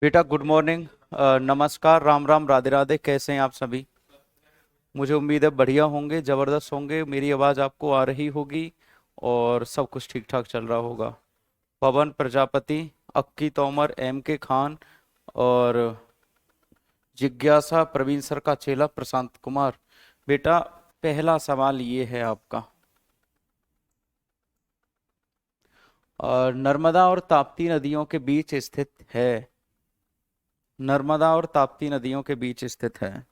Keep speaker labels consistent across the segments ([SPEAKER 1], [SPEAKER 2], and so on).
[SPEAKER 1] बेटा good morning. नमस्कार, राम राम, राधे राधे। कैसे हैं आप सभी? मुझे उम्मीद है बढ़िया होंगे, जबरदस्त होंगे। मेरी आवाज़ आपको आ रही होगी और सब कुछ ठीक ठाक चल रहा होगा। पवन प्रजापति, अक्की तोमर, एम के खान और जिज्ञासा, प्रवीण सर का चेला प्रशांत कुमार। बेटा, पहला सवाल ये है आपका। नर्मदा और ताप्ती नदियों के बीच स्थित है। नर्मदा और ताप्ती नदियों के बीच स्थित है।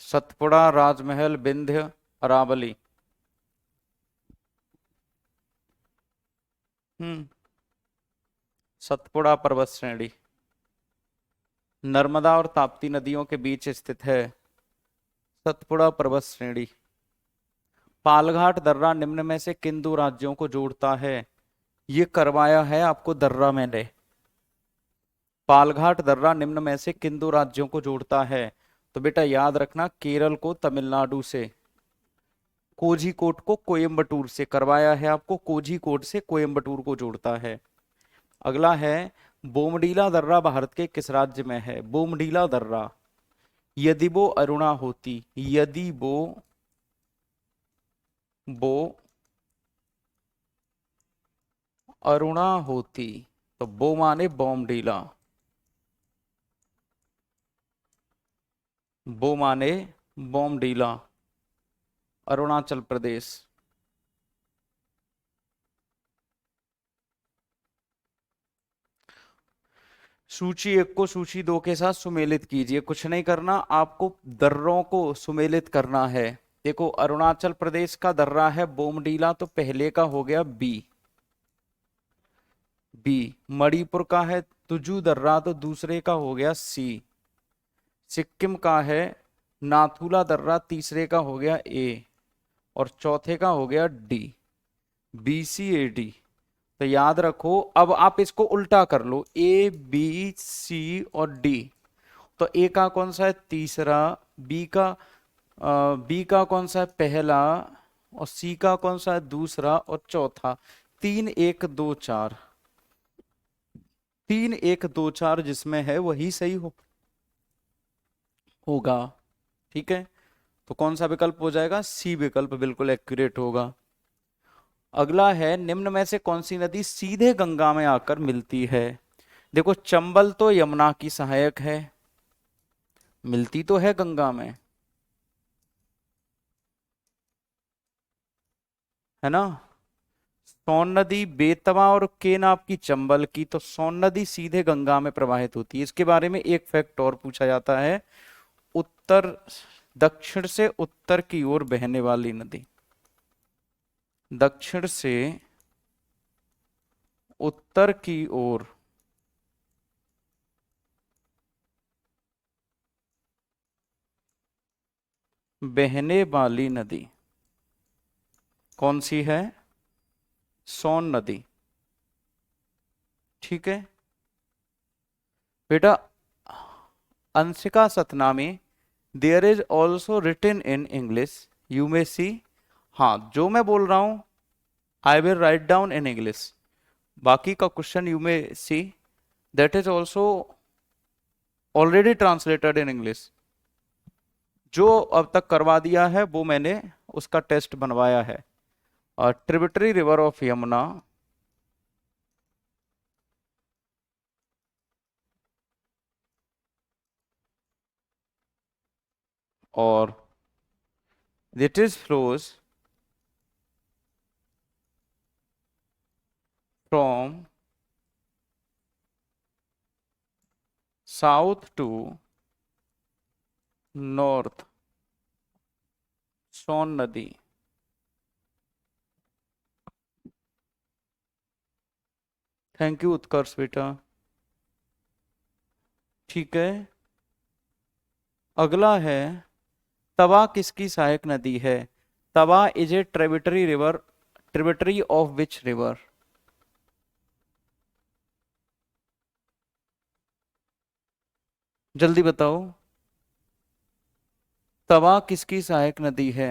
[SPEAKER 1] सतपुड़ा, राजमहल, विंध्य, अरावली। हम्म। सतपुड़ा पर्वत श्रेणी नर्मदा और ताप्ती नदियों के बीच स्थित है। सतपुड़ा पर्वत श्रेणी। पालघाट दर्रा निम्न में से किन दो राज्यों को जोड़ता है? ये करवाया है आपको दर्रा मैंने। पालघाट दर्रा निम्न में से किन दो राज्यों को जोड़ता है? तो बेटा याद रखना, केरल को तमिलनाडु से, कोझीकोड को कोयम्बटूर से। करवाया है आपको, कोझीकोड से कोयम्बटूर को जोड़ता है। अगला है, बोमडीला दर्रा भारत के किस राज्य में है? बोमडीला दर्रा, यदि वो अरुणा होती, यदि वो अरुणा होती, तो वो माने बोमडीला, वो माने बोमडीला, अरुणाचल प्रदेश। सूची एक को सूची दो के साथ सुमेलित कीजिए। कुछ नहीं करना, आपको दर्रों को सुमेलित करना है। देखो, अरुणाचल प्रदेश का दर्रा है बोमडीला, तो पहले का हो गया बी। बी। मणिपुर का है तुजू दर्रा, तो दूसरे का हो गया सी। सिक्किम का है नाथुला दर्रा, तीसरे का हो गया ए। और चौथे का हो गया D. B C A D. तो याद रखो, अब आप इसको उल्टा कर लो, ए बी सी और डी। तो ए का कौन सा है? तीसरा। बी का कौन सा है? पहला। और सी का कौन सा है? दूसरा। और चौथा। 3 1 2 4। 3 1 2 4 जिसमें है वही सही होगा। ठीक है, तो कौन सा विकल्प हो जाएगा? सी विकल्प बिल्कुल एक्यूरेट होगा। अगला है, निम्न में से कौन सी नदी सीधे गंगा में आकर मिलती है? देखो, चंबल तो यमुना की सहायक है, मिलती तो है गंगा में, है ना। सोन नदी बेतवा और केन आपकी चंबल की, तो सोन नदी सीधे गंगा में प्रवाहित होती है। इसके बारे में एक फैक्ट और पूछा जाता है। उत्तर दक्षिण से उत्तर की ओर बहने वाली नदी, दक्षिण से उत्तर की ओर बहने वाली नदी कौन सी है? सोन नदी। ठीक है बेटा। Anshika Satnami, there is also written in English, you may see. हाँ, जो मैं बोल रहा हूं I will write down in English. बाकी का question you may see, that is also already translated in English. जो अब तक करवा दिया है वो मैंने उसका टेस्ट बनवाया है। ट्रिब्यूटरी रिवर ऑफ यमुना, और it is flows from south to north, Son नदी। थैंक यू उत्कर्ष बेटा। ठीक है, अगला है, तवा किसकी सहायक नदी है? Tawa is a tributary river, tributary of which river? जल्दी बताओ, तवा किसकी सहायक नदी है?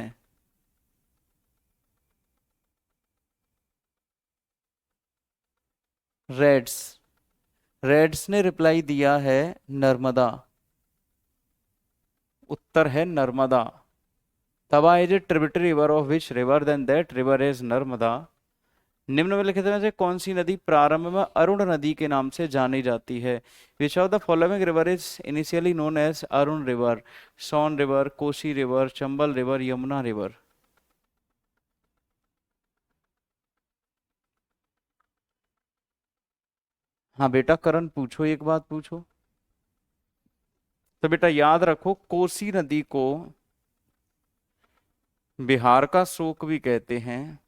[SPEAKER 1] रेड्स। रेड्स ने रिप्लाई दिया है नर्मदा। उत्तर है Narmada. Tawa is a tributary river of which river then that river is Narmada. निम्नलिखित में से कौन सी नदी प्रारंभ में अरुण नदी के नाम से जानी जाती है? Which of the following river is initially known as Arun river? Son river, Kosi river, Chambal river, Yamuna river. हाँ बेटा करण पूछो, एक बात पूछो। तो बेटा याद रखो, कोसी नदी को बिहार का शोक भी कहते हैं।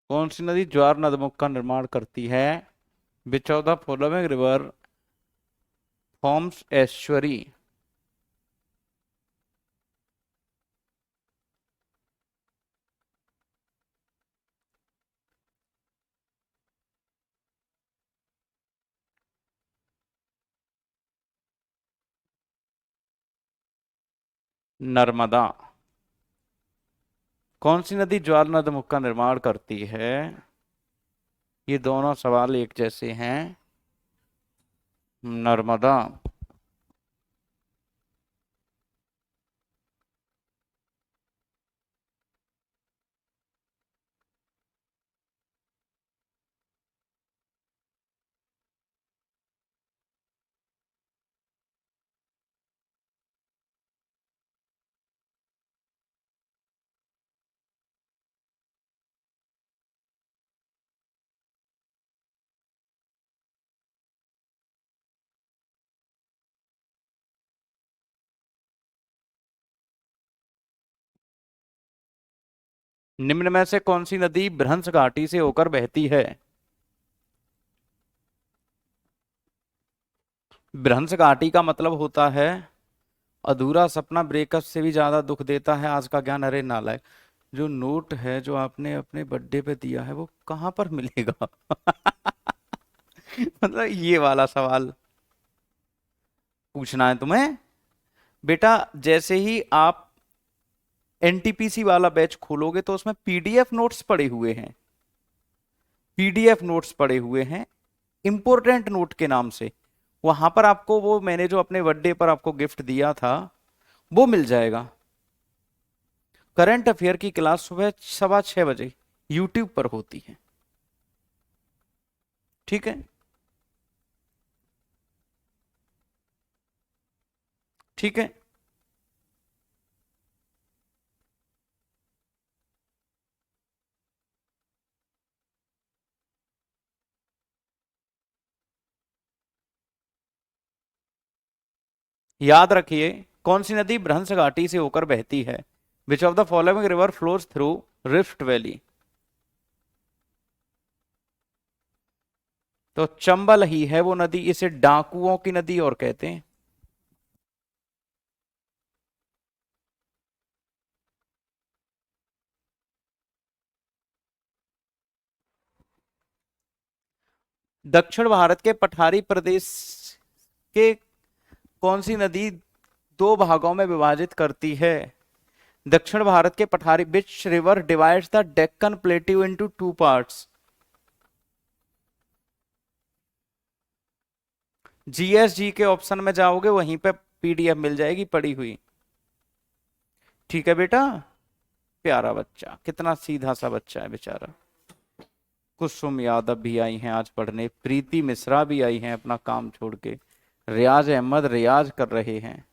[SPEAKER 1] कौन सी नदी ज्वार नदमुख का निर्माण करती है? Which of the following river forms estuary? Narmada. कौन सी नदी ज्वार नदमुख का निर्माण करती है? ये दोनों सवाल एक जैसे हैं। नर्मदा। निम्न में से कौन सी नदी भ्रंश घाटी से होकर बहती है? भ्रंश घाटी का मतलब होता है अधूरा सपना ब्रेकअप से भी ज्यादा दुख देता है आज का ज्ञान। अरे नालायक, जो नोट है जो आपने अपने बर्थडे पे दिया है वो कहाँ पर मिलेगा? मतलब ये वाला सवाल पूछना है तुम्हें? बेटा जैसे ही आप एनटीपीसी वाला बैच खोलोगे तो उसमें पीडीएफ नोट्स पड़े हुए हैं। पीडीएफ नोट्स पड़े हुए हैं इंपोर्टेंट नोट के नाम से। वहां पर आपको वो मैंने जो अपने बर्थडे पर आपको गिफ्ट दिया था वो मिल जाएगा। करंट अफेयर की क्लास सुबह 6:15 बजे यूट्यूब पर होती है। ठीक है। ठीक है। याद रखिए, कौन सी नदी भ्रंश घाटी से होकर बहती है? Which of the following river flows through rift valley? तो चंबल ही है वो नदी। इसे डाकुओं की नदी और कहते हैं। दक्षिण भारत के पठारी प्रदेश के कौन सी नदी दो भागों में विभाजित करती है? दक्षिण भारत के पठारी which river divides the Deccan plateau into two parts? GSG के ऑप्शन में जाओगे वहीं पे पीडीएफ मिल जाएगी पड़ी हुई। ठीक है बेटा। प्यारा बच्चा, कितना सीधा सा बच्चा है बेचारा। कुसुम यादव भी आई हैं आज पढ़ने, प्रीति मिश्रा भी आई हैं अपना काम छोड़ के, रियाज अहमद रियाज कर रहे हैं।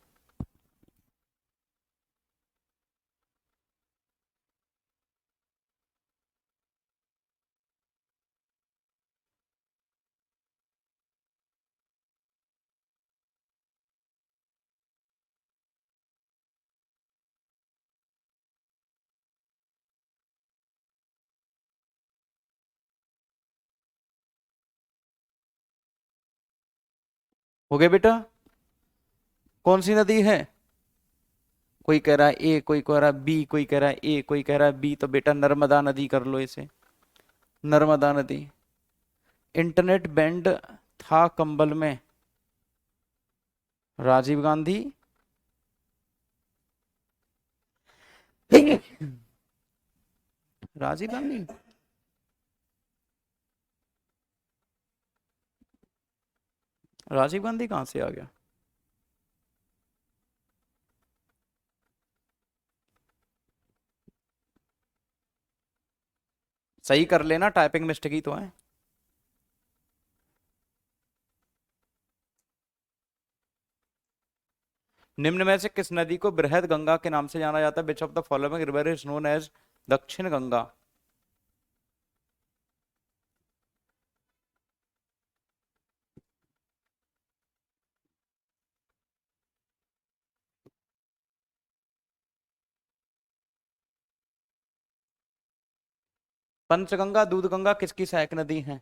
[SPEAKER 1] हो गया बेटा। कौन सी नदी है? कोई कह रहा है ए, कोई कह रहा है बी, कोई कह रहा है ए, कोई कह रहा है बी, तो बेटा नर्मदा नदी कर लो इसे। नर्मदा नदी। इंटरनेट बैंड था कंबल में। राजीव गांधी। राजीव गांधी। राजीव गांधी कहां से आ गया? सही कर लेना, टाइपिंग मिस्टेक ही तो है। निम्न में से किस नदी को बृहद गंगा के नाम से जाना जाता है? Which of the following river is known as Dakshin Ganga? Panchganga Doodhganga किसकी सहायक नदी है?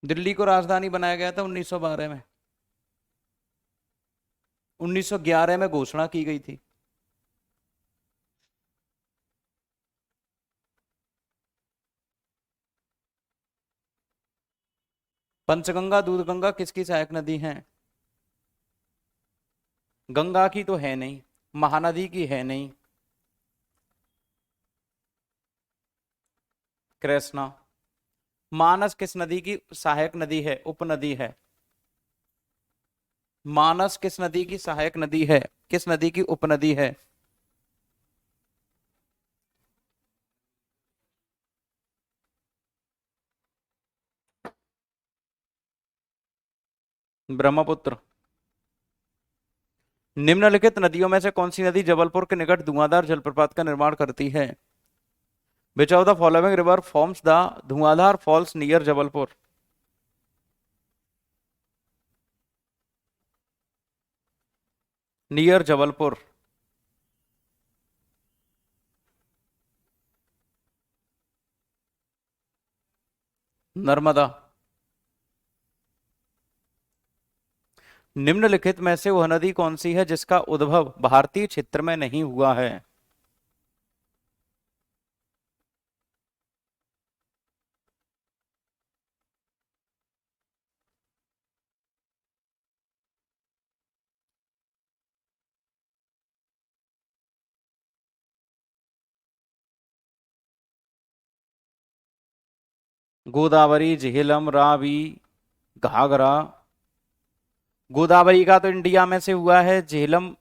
[SPEAKER 1] दिल्ली को राजधानी बनाया गया था 1912 में। 1911 में घोषणा की गई थी। पंचगंगा दूधगंगा किसकी सहायक नदी है? गंगा की तो है नहीं, महानदी की है नहीं। कृष्णा। मानस किस नदी की सहायक नदी है, उपनदी है? मानस किस नदी की सहायक नदी है, किस नदी की उपनदी है? ब्रह्मपुत्र। निम्नलिखित नदियों में से कौन सी नदी जबलपुर के निकट धुआंधार जलप्रपात का निर्माण करती है? Which of the following river forms the Dhuandhar falls near Jabalpur? Near Jabalpur. Narmada. निम्नलिखित में से वह नदी कौन सी है जिसका उद्भव भारतीय क्षेत्र में नहीं हुआ है? गोदावरी, झेलम, रावी, घाघरा। गोदावरी का तो इंडिया में से हुआ है। झेलम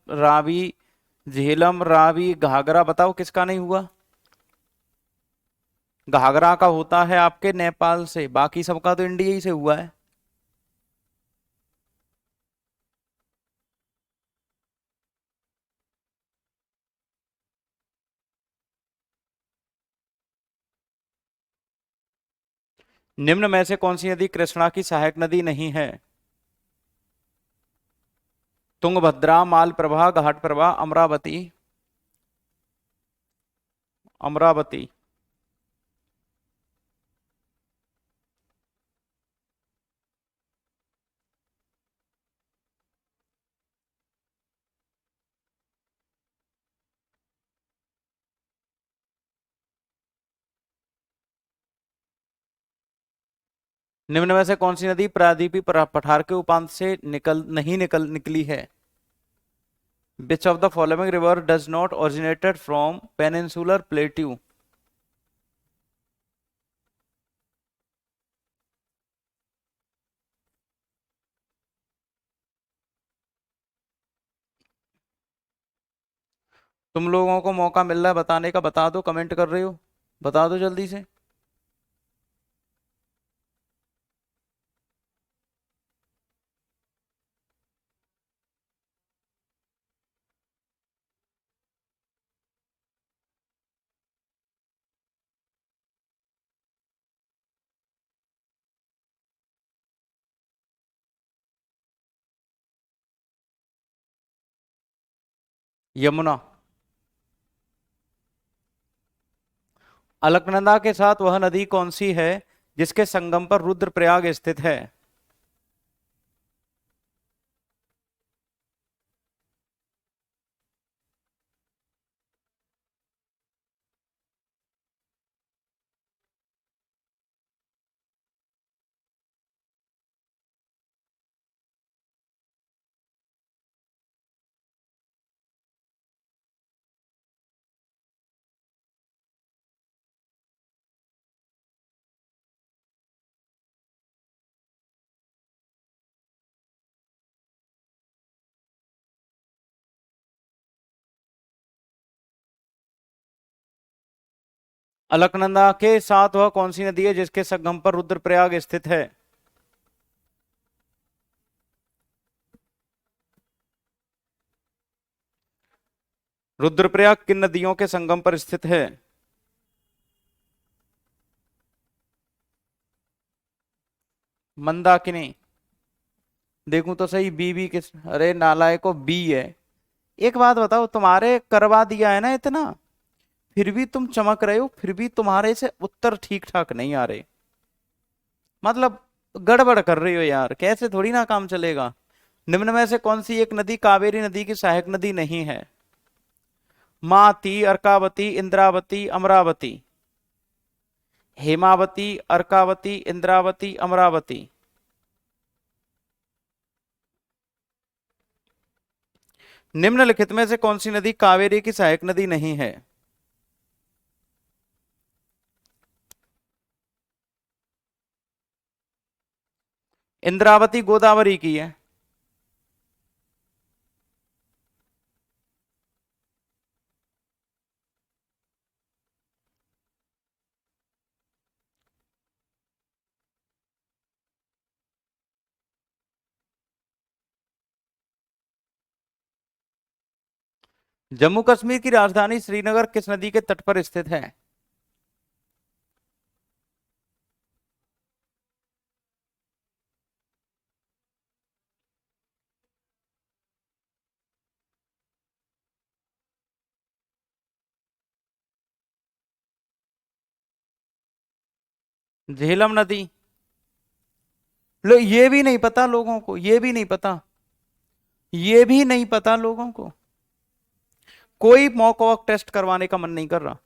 [SPEAKER 1] रावी घाघरा बताओ किसका नहीं हुआ? घाघरा का होता है आपके नेपाल से, बाकी सबका तो इंडिया ही से हुआ है। निम्न में से कौन सी नदी कृष्णा की सहायक नदी नहीं है? तुंगभद्रा, मालप्रभा, घाटप्रभा, अमरावती। अमरावती। निम्न में से कौन सी नदी प्रायद्वीपीय पठार के उपांत से निकली है? Which of the following river does not originated from peninsular plateau? तुम लोगों को मौका मिल रहा है बताने का, बता दो, कमेंट कर रहे हो, बता दो जल्दी से। यमुना। अलकनंदा के साथ वह नदी कौन सी है जिसके संगम पर रुद्रप्रयाग स्थित है? अलकनंदा के साथ वह कौन सी नदी है जिसके संगम पर रुद्रप्रयाग स्थित है? रुद्रप्रयाग किन नदियों के संगम पर स्थित है? मंदाकिनी। देखूं तो सही, बी किस, अरे नालायको बी है। एक बात बताओ, तुम्हारे करवा दिया है ना इतना, फिर भी तुम चमक रहे हो, फिर भी तुम्हारे से उत्तर ठीक ठाक नहीं आ रहे। मतलब गड़बड़ कर रही हो यार, कैसे थोड़ी ना काम चलेगा। निम्न में से कौन सी एक नदी कावेरी नदी की सहायक नदी नहीं है? माती, अर्कावती, इंद्रावती, अमरावती। हेमावती, अर्कावती, इंद्रावती, अमरावती। निम्नलिखित में से कौन सी नदी कावेरी की सहायक नदी नहीं है? इंद्रावती गोदावरी की है। जम्मू कश्मीर की राजधानी श्रीनगर किस नदी के तट पर स्थित है? झेलम नदी। लो, ये भी नहीं पता लोगों को, ये भी नहीं पता, ये भी नहीं पता लोगों को। कोई मॉक वॉक टेस्ट करवाने का मन नहीं कर रहा,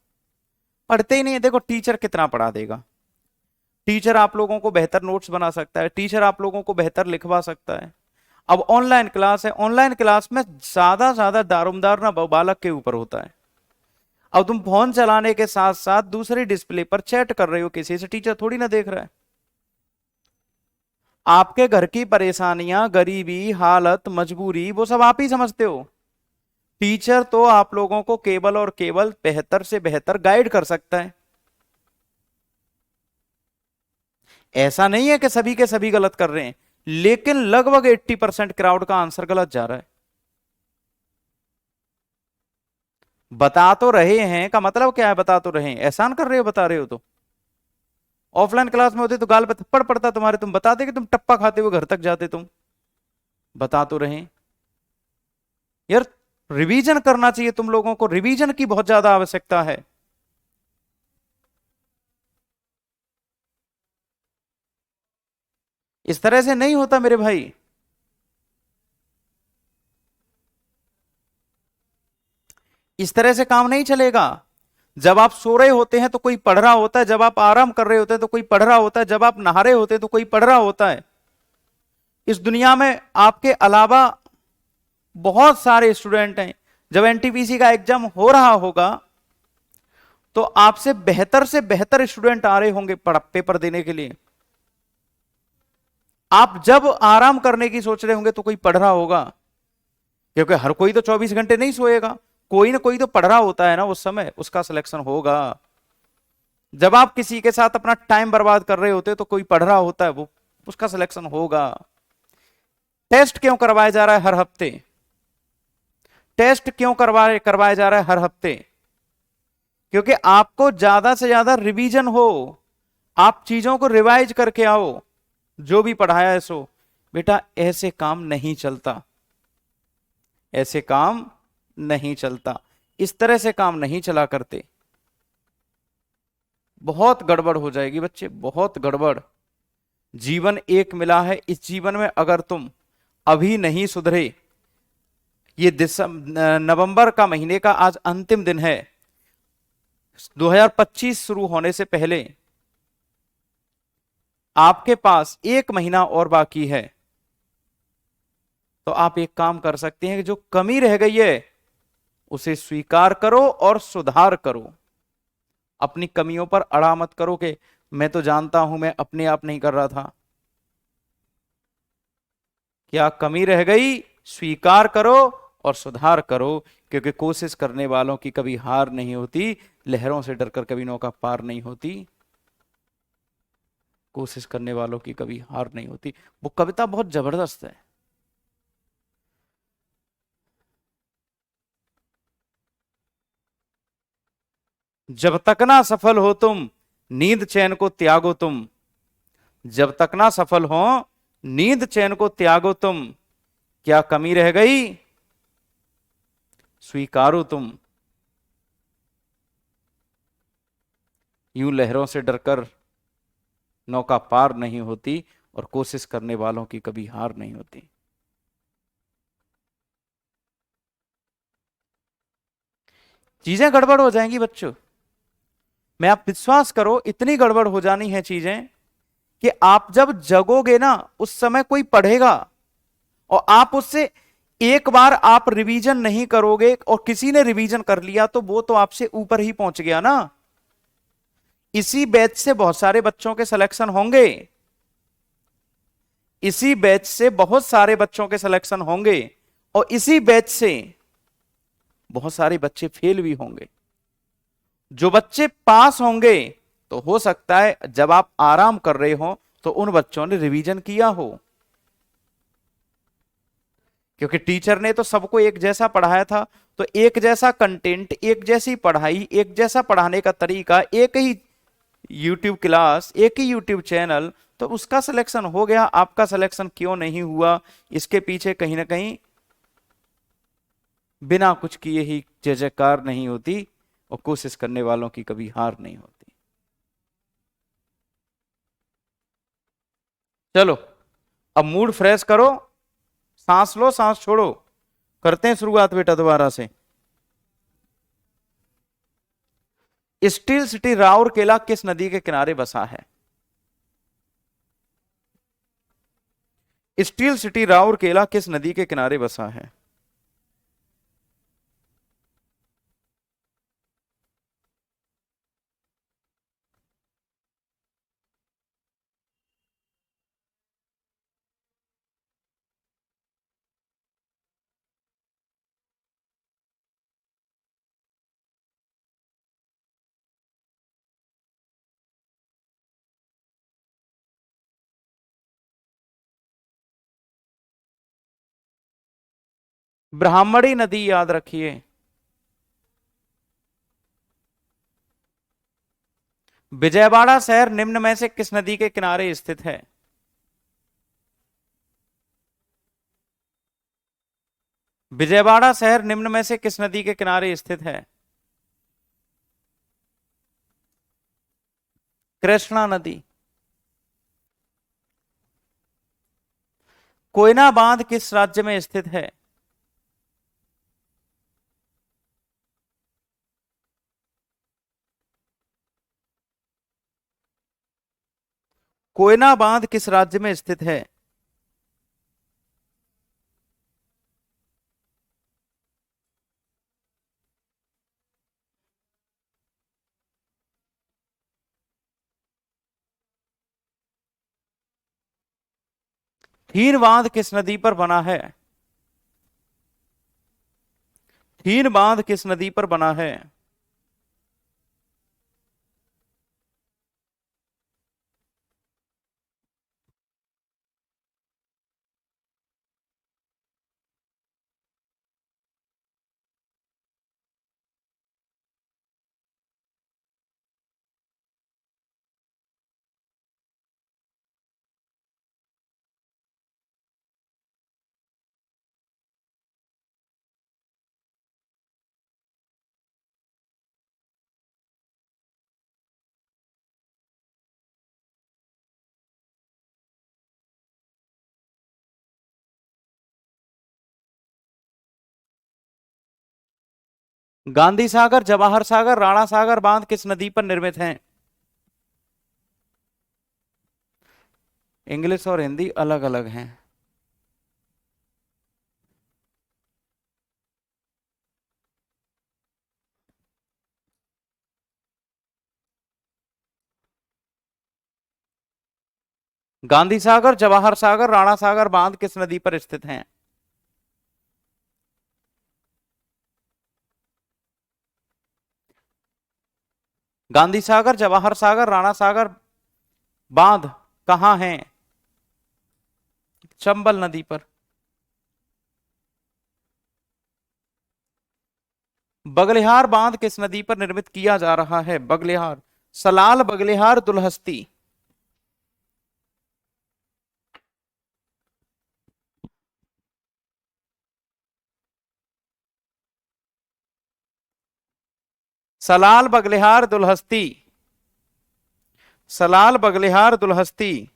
[SPEAKER 1] पढ़ते ही नहीं है। देखो टीचर कितना पढ़ा देगा, टीचर आप लोगों को बेहतर नोट्स बना सकता है, टीचर आप लोगों को बेहतर लिखवा सकता है। अब ऑनलाइन क्लास है, ऑनलाइन क्लास में ज्यादा दारोमदार ना बालक के ऊपर होता है। अब तुम फोन चलाने के साथ साथ दूसरी डिस्प्ले पर चैट कर रहे हो किसी से, टीचर थोड़ी ना देख रहा है। आपके घर की परेशानियां, गरीबी, हालत, मजबूरी, वो सब आप ही समझते हो। टीचर तो आप लोगों को केवल और केवल बेहतर से बेहतर गाइड कर सकता है। ऐसा नहीं है कि सभी के सभी गलत कर रहे हैं, लेकिन लगभग 80% क्राउड का आंसर गलत जा रहा है। बता तो रहे हैं का मतलब क्या है? बता तो रहे हैं, एहसान कर रहे हो बता रहे हो तो। ऑफलाइन क्लास में होते तो गाल पे थप्पड़ पड़ता तुम्हारे, तुम बताते कि तुम टप्पा खाते हुए घर तक जाते तुम। बता तो रहे हैं यार, रिवीजन करना चाहिए तुम लोगों को, रिवीजन की बहुत ज्यादा आवश्यकता है। इस तरह से नहीं होता मेरे भाई, इस तरह से काम नहीं चलेगा। जब आप सो रहे होते हैं तो कोई पढ़ रहा होता है, जब आप आराम कर रहे होते हैं तो कोई पढ़ रहा होता है, जब आप नहा रहे होते हैं तो कोई पढ़ रहा होता है। इस दुनिया में आपके अलावा बहुत सारे स्टूडेंट हैं। जब एनटीपीसी का एग्जाम हो रहा होगा तो आपसे बेहतर स्टूडेंट आ रहे होंगे पढ़ पेपर देने के लिए। आप जब आराम करने की सोच रहे होंगे तो कोई पढ़ रहा होगा, क्योंकि हर कोई तो 24 घंटे नहीं सोएगा, कोई ना कोई तो पढ़ रहा होता है ना उस समय, उसका सिलेक्शन होगा। जब आप किसी के साथ अपना टाइम बर्बाद कर रहे होते तो कोई पढ़ रहा होता है, वो उसका सिलेक्शन होगा। टेस्ट क्यों करवाया जा रहा है हर हफ्ते? टेस्ट क्यों करवाया जा रहा है हर हफ्ते? क्योंकि आपको ज्यादा से ज्यादा रिवीजन हो, आप चीजों को रिवाइज करके आओ, जो भी पढ़ाया है सो। बेटा ऐसे काम नहीं चलता, ऐसे काम नहीं चलता। इस तरह से काम नहीं चला करते, बहुत गड़बड़ हो जाएगी बच्चे, बहुत गड़बड़। जीवन एक मिला है, इस जीवन में अगर तुम अभी नहीं सुधरे, ये नवंबर का महीने का आज अंतिम दिन है, 2025 शुरू होने से पहले आपके पास एक महीना और बाकी है। तो आप एक काम कर सकते हैं कि जो कमी रह गई है उसे स्वीकार करो और सुधार करो। अपनी कमियों पर अड़ा मत करो कि मैं तो जानता हूं, मैं अपने आप नहीं कर रहा था। क्या कमी रह गई, स्वीकार करो और सुधार करो, क्योंकि कोशिश करने वालों की कभी हार नहीं होती, लहरों से डरकर कभी नौका पार नहीं होती। कोशिश करने वालों की कभी हार नहीं होती। वो कविता बहुत जबरदस्त है। जब तक ना सफल हो तुम, नींद चैन को त्यागो तुम। जब तक ना सफल हो, नींद चैन को त्यागो तुम। क्या कमी रह गई, स्वीकारो तुम। यूं लहरों से डरकर नौका पार नहीं होती, और कोशिश करने वालों की कभी हार नहीं होती। चीजें गड़बड़ हो जाएंगी बच्चों, मैं आप विश्वास करो, इतनी गड़बड़ हो जानी है चीजें कि आप जब जगोगे ना उस समय कोई पढ़ेगा, और आप उससे एक बार आप रिवीजन नहीं करोगे, और किसी ने रिवीजन कर लिया तो वो तो आपसे ऊपर ही पहुंच गया ना। इसी बैच से बहुत सारे बच्चों के सिलेक्शन होंगे, इसी बैच से बहुत सारे बच्चों के सिलेक्शन होंगे, और इसी बैच से बहुत सारे बच्चे फेल भी होंगे। जो बच्चे पास होंगे, तो हो सकता है जब आप आराम कर रहे हो तो उन बच्चों ने रिवीजन किया हो, क्योंकि टीचर ने तो सबको एक जैसा पढ़ाया था। तो एक जैसा कंटेंट, एक जैसी पढ़ाई, एक जैसा पढ़ाने का तरीका, एक ही यूट्यूब क्लास, एक ही यूट्यूब चैनल, तो उसका सिलेक्शन हो गया, आपका सिलेक्शन क्यों नहीं हुआ? इसके पीछे कहीं ना कहीं बिना कुछ किए ही जय जयकार नहीं होती, और कोशिश करने वालों की कभी हार नहीं होती। चलो, अब मूड फ्रेश करो, सांस लो, सांस छोड़ो, करते हैं शुरुआत बेटा दोबारा से। स्टील सिटी राउरकेला किस नदी के किनारे बसा है? स्टील सिटी राउरकेला किस नदी के किनारे बसा है? ब्राह्मणी नदी याद रखिए। विजयवाड़ा शहर निम्न में से किस नदी के किनारे स्थित है? विजयवाड़ा शहर निम्न में से किस नदी के किनारे स्थित है? कृष्णा नदी। कोयना बांध किस राज्य में स्थित है? कोयना बांध किस राज्य में स्थित है? हीन बांध किस नदी पर बना है? हीन बांध किस नदी पर बना है? गांधी सागर, जवाहर सागर, राणा सागर बांध किस नदी पर निर्मित हैं? इंग्लिश और हिंदी अलग अलग हैं। गांधी सागर, जवाहर सागर, राणा सागर बांध किस नदी पर स्थित हैं? गांधी सागर, जवाहर सागर, राणा सागर बांध कहाँ हैं? चंबल नदी पर। बगलिहार बांध किस नदी पर निर्मित किया जा रहा है? बगलिहार, सलाल, बगलिहार, दुलहस्ती। सलाल, बगलिहार, दुलहस्ती। सलाल, बगलिहार, दुलहस्ती।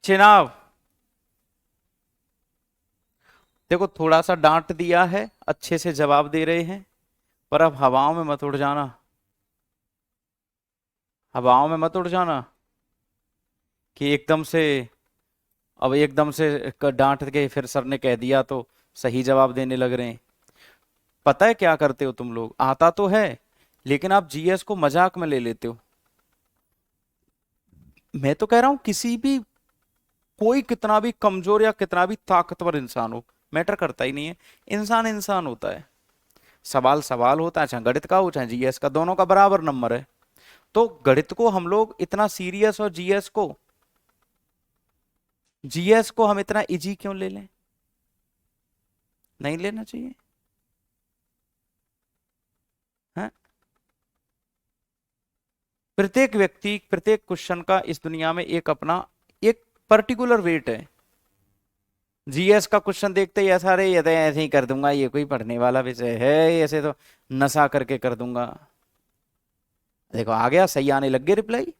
[SPEAKER 1] चिनाब। देखो थोड़ा सा डांट दिया है, अच्छे से जवाब दे रहे हैं, पर अब हवाओं में मत उड़ जाना। हवाओं में मत उड़ जाना कि एकदम से, अब एकदम से डांट के फिर सर ने कह दिया तो सही जवाब देने लग रहे हैं। पता है क्या करते हो तुम लोग? आता तो है, लेकिन आप जीएस को मजाक में ले लेते हो। मैं तो कह रहा हूं किसी भी, कोई कितना भी कमजोर या कितना भी ताकतवर इंसान हो, मैटर करता ही नहीं है। इंसान इंसान होता है। सवाल सवाल होता है, चाहे गणित का हो चाहे जीएस का, दोनों का बराबर नंबर है। तो गणित को हम लोग इतना सीरियस, और जीएस को हम इतना इजी क्यों ले लें? नहीं लेना चाहिए। है? प्रत्येक व्यक्ति, प्रत्येक क्वेश्चन का इस दुनिया में एक अपना, एक पर्टिकुलर वेट है। जीएस का क्वेश्चन देखते ही ऐसा, अरे ये तो ऐसे ही कर दूंगा, ये कोई पढ़ने वाला विषय है, ऐसे तो नशा करके कर दूंगा। देखो आ गया, सही आने लग गया रिप्लाई।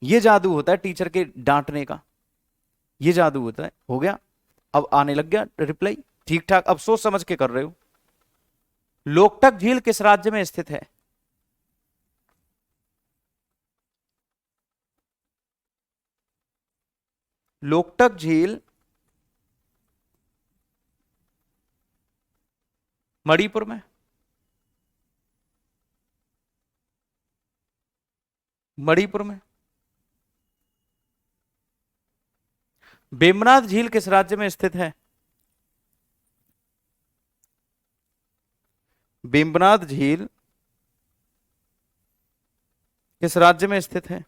[SPEAKER 1] ये जादू होता है टीचर के डांटने का, ये जादू होता है। हो गया, अब आने लग गया रिप्लाई ठीक ठाक, अब सोच समझ के कर रहे हो। लोकटक झील किस राज्य में स्थित है? लोकटक झील मणिपुर में। मणिपुर में। बेमनाथ झील किस राज्य में स्थित है? बेमनाथ झील किस राज्य में स्थित है?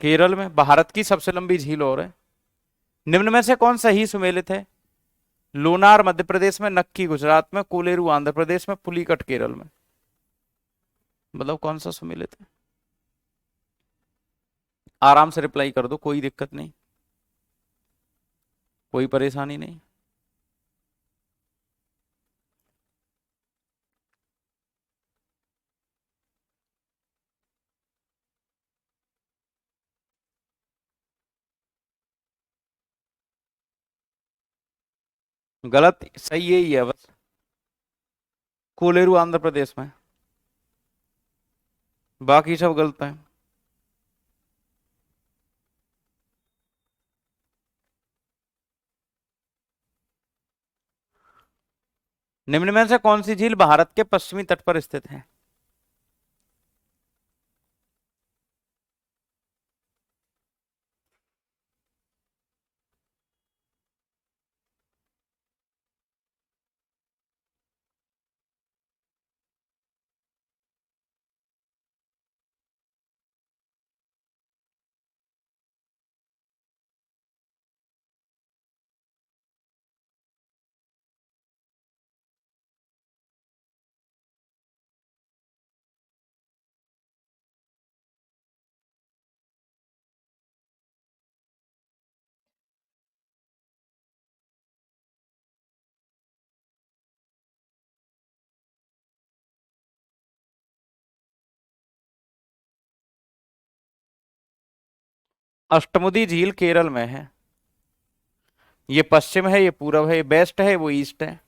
[SPEAKER 1] केरल में। भारत की सबसे लंबी झील और है। निम्न में से कौन सही सुमेलित है? लोनार मध्य प्रदेश में, नक्की गुजरात में, कोलेरू आंध्र प्रदेश में, पुलिकट केरल में। मतलब कौन सा सुमेलित है? आराम से रिप्लाई कर दो, कोई दिक्कत नहीं, कोई परेशानी नहीं। गलत, सही यही है बस। कोलेरू आंध्र प्रदेश में, बाकी सब गलत है। निम्न में से कौन सी झील भारत के पश्चिमी तट पर स्थित है? अष्टमुदी झील केरल में है। ये पश्चिम है, ये पूरब है, ये वेस्ट है, वो ईस्ट है।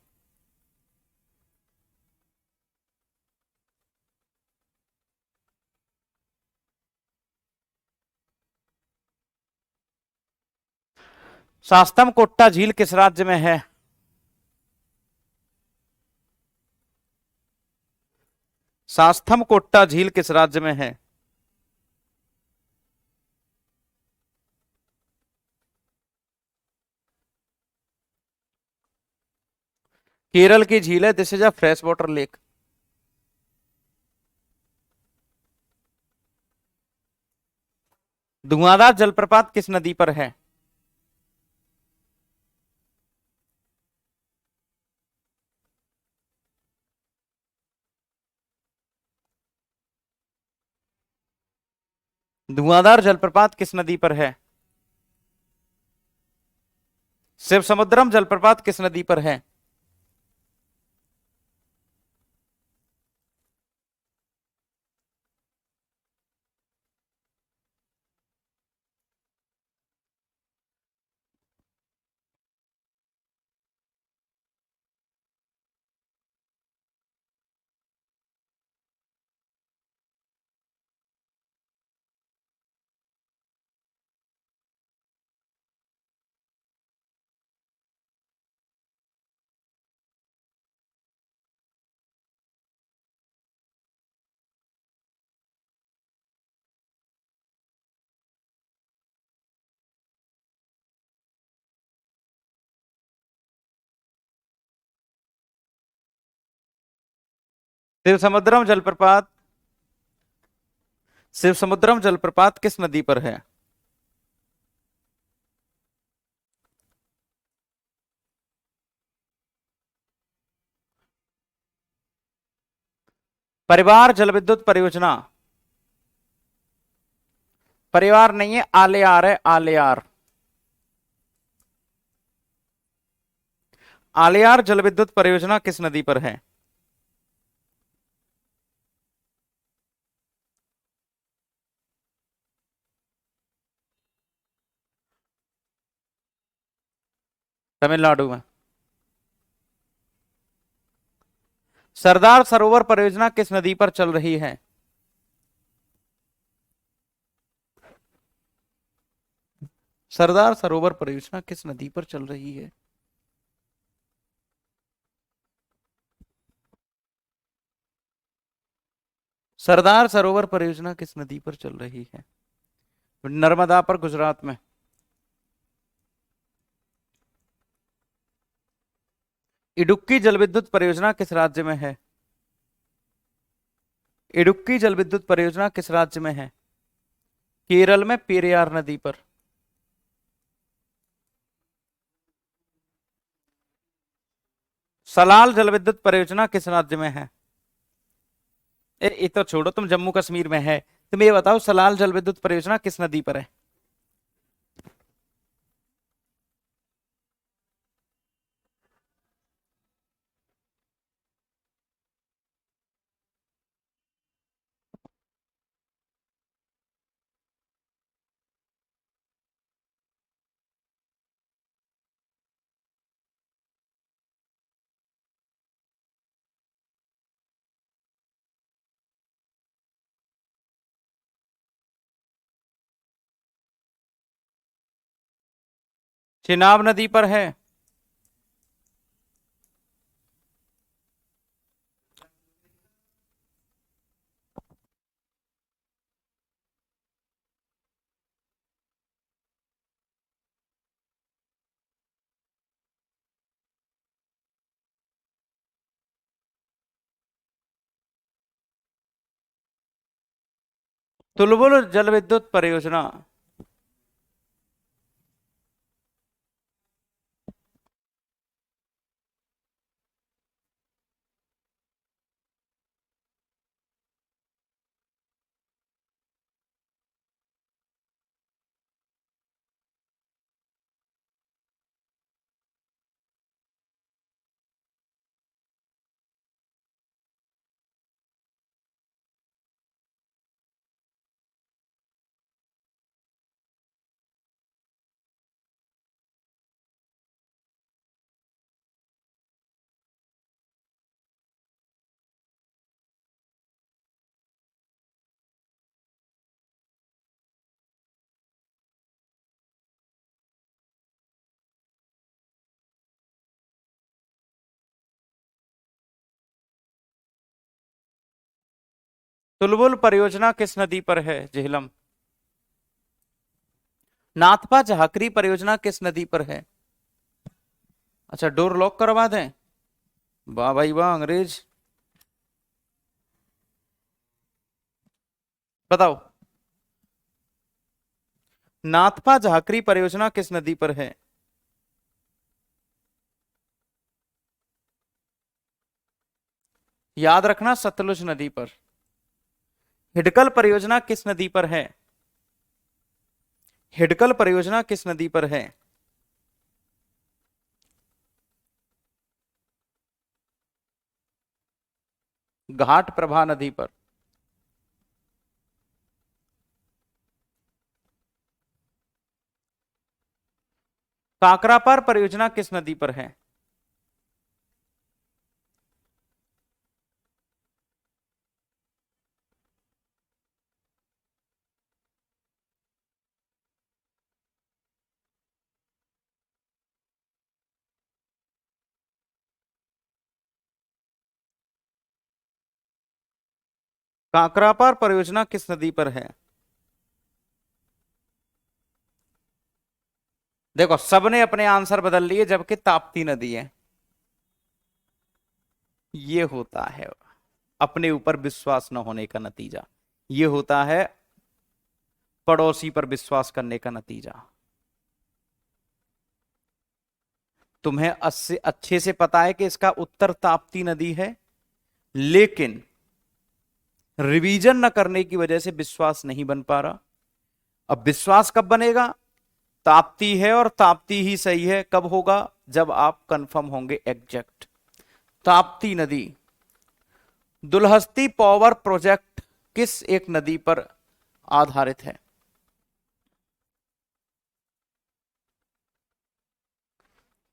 [SPEAKER 1] सास्तम कोट्टा झील किस राज्य में है? सास्थम कोट्टा झील किस राज्य में है? केरल की झील है, this is a fresh water lake. धुआंधार जलप्रपात किस नदी पर है? धुआंधार जलप्रपात किस नदी पर है? शिव समुद्रम जलप्रपात किस नदी पर है? शिव समुद्रम जलप्रपात, शिव समुद्रम जलप्रपात किस नदी पर है? परिवार जलविद्युत परियोजना। परिवार नहीं है, आलेयार है, आलेयार। आलेयार जलविद्युत परियोजना किस नदी पर है? तमिलनाडु में। सरदार सरोवर परियोजना किस नदी पर चल रही है? सरदार सरोवर परियोजना किस नदी पर चल रही है? सरदार सरोवर परियोजना किस नदी पर चल रही है? नर्मदा पर, गुजरात में। इडुक्की जलविद्युत परियोजना किस राज्य में है? इडुक्की जलविद्युत परियोजना किस राज्य में है? केरल में, पेरियार नदी पर। सलाल जलविद्युत परियोजना किस राज्य में है? ये तो छोड़ो, तुम जम्मू कश्मीर में है। तुम ये बताओ, सलाल जलविद्युत परियोजना किस नदी पर है? चिनाब नदी पर है। तुलबुल जलविद्युत परियोजना। तुलबुल परियोजना किस नदी पर है? झेलम। नाथपा झाकरी परियोजना किस नदी पर है? अच्छा, डोर लॉक करवा दें? वाह भाई वाह, अंग्रेज। बताओ, नाथपा झाकरी परियोजना किस नदी पर है? याद रखना, सतलुज नदी पर। हिडकल परियोजना किस नदी पर है? हिडकल परियोजना किस नदी पर है? घाट प्रभा नदी पर। काकरापार परियोजना किस नदी पर है? काकरापार परियोजना किस नदी पर है? देखो, सबने अपने आंसर बदल लिए, जबकि ताप्ती नदी है। ये होता है अपने ऊपर विश्वास न होने का नतीजा। ये होता है पड़ोसी पर विश्वास करने का नतीजा। तुम्हें अच्छे से पता है कि इसका उत्तर ताप्ती नदी है, लेकिन रिवीजन न करने की वजह से विश्वास नहीं बन पा रहा। अब विश्वास कब बनेगा? ताप्ती है और ताप्ती ही सही है, कब होगा? जब आप कंफर्म होंगे एग्जैक्ट। ताप्ती नदी। दुलहस्ती पावर प्रोजेक्ट किस एक नदी पर आधारित है?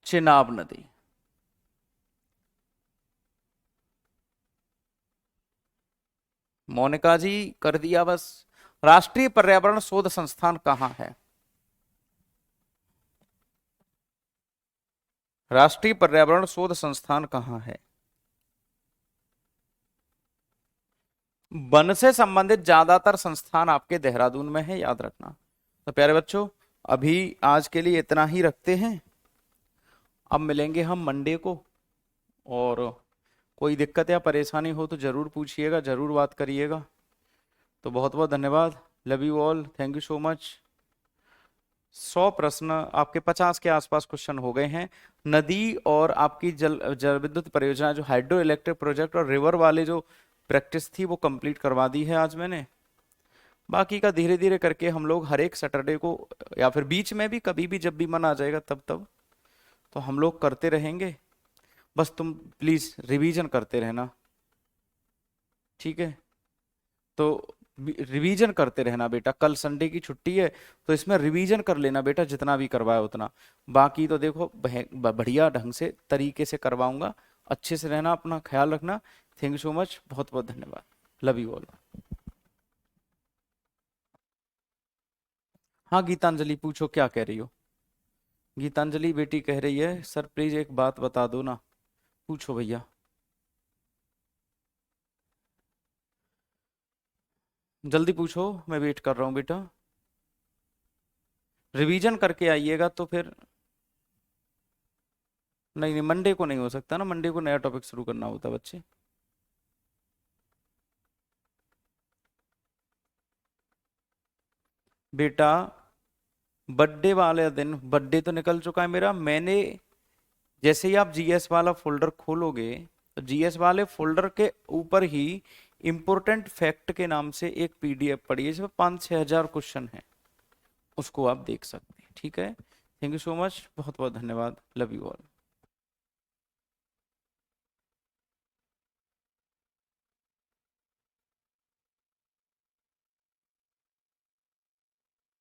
[SPEAKER 1] चिनाब नदी। मोनिका जी कर दिया बस। राष्ट्रीय पर्यावरण शोध संस्थान कहां है? राष्ट्रीय पर्यावरण शोध संस्थान कहां है? वन से संबंधित ज्यादातर संस्थान आपके देहरादून में है, याद रखना। तो प्यारे बच्चों, अभी आज के लिए इतना ही रखते हैं। अब मिलेंगे हम मंडे को, और कोई दिक्कत या परेशानी हो तो जरूर पूछिएगा, जरूर बात करिएगा। तो बहुत बहुत धन्यवाद। Love you all, thank you so much. 100 प्रश्न आपके 50 के आसपास क्वेश्चन हो गए हैं। नदी और आपकी जल विद्युत परियोजना, जो हाइड्रो इलेक्ट्रिक प्रोजेक्ट और रिवर वाले जो प्रैक्टिस थी, वो कंप्लीट करवा दी है आज मैंने। बाकी का धीरे धीरे करके हम लोग हर एक सैटरडे को, या फिर बीच में भी कभी भी जब भी मन आ जाएगा तब तब, तो हम लोग करते रहेंगे। बस तुम प्लीज रिवीजन करते रहना, ठीक है? तो रिवीजन करते रहना बेटा। कल संडे की छुट्टी है, तो इसमें रिवीजन कर लेना बेटा, जितना भी करवाए उतना। बाकी तो देखो बढ़िया ढंग से तरीके से करवाऊंगा। अच्छे से रहना, अपना ख्याल रखना। थैंक यू सो मच, बहुत बहुत धन्यवाद। Love you all. हाँ गीतांजलि, पूछो क्या कह रही हो? गीतांजलि बेटी कह रही है, सर प्लीज एक बात बता दो ना। पूछो भैया। जल्दी पूछो, मैं वेट कर रहा हूँ बेटा। रिवीजन करके आइएगा तो फिर। नहीं नहीं, मंडे को नहीं हो सकता ना, मंडे को नया टॉपिक शुरू करना होता बच्चे। बेटा, बर्थडे वाले दिन, बर्थडे तो निकल चुका है मेरा। मैंने जैसे ही आप जीएस वाला फोल्डर खोलोगे, तो जीएस वाले फोल्डर के ऊपर ही इंपोर्टेंट फैक्ट के नाम से एक पीडीएफ पड़ी है, जिसमें 5-6 हजार क्वेश्चन है। उसको आप देख सकते हैं, ठीक है? थैंक यू सो मच, बहुत बहुत धन्यवाद। Love you all.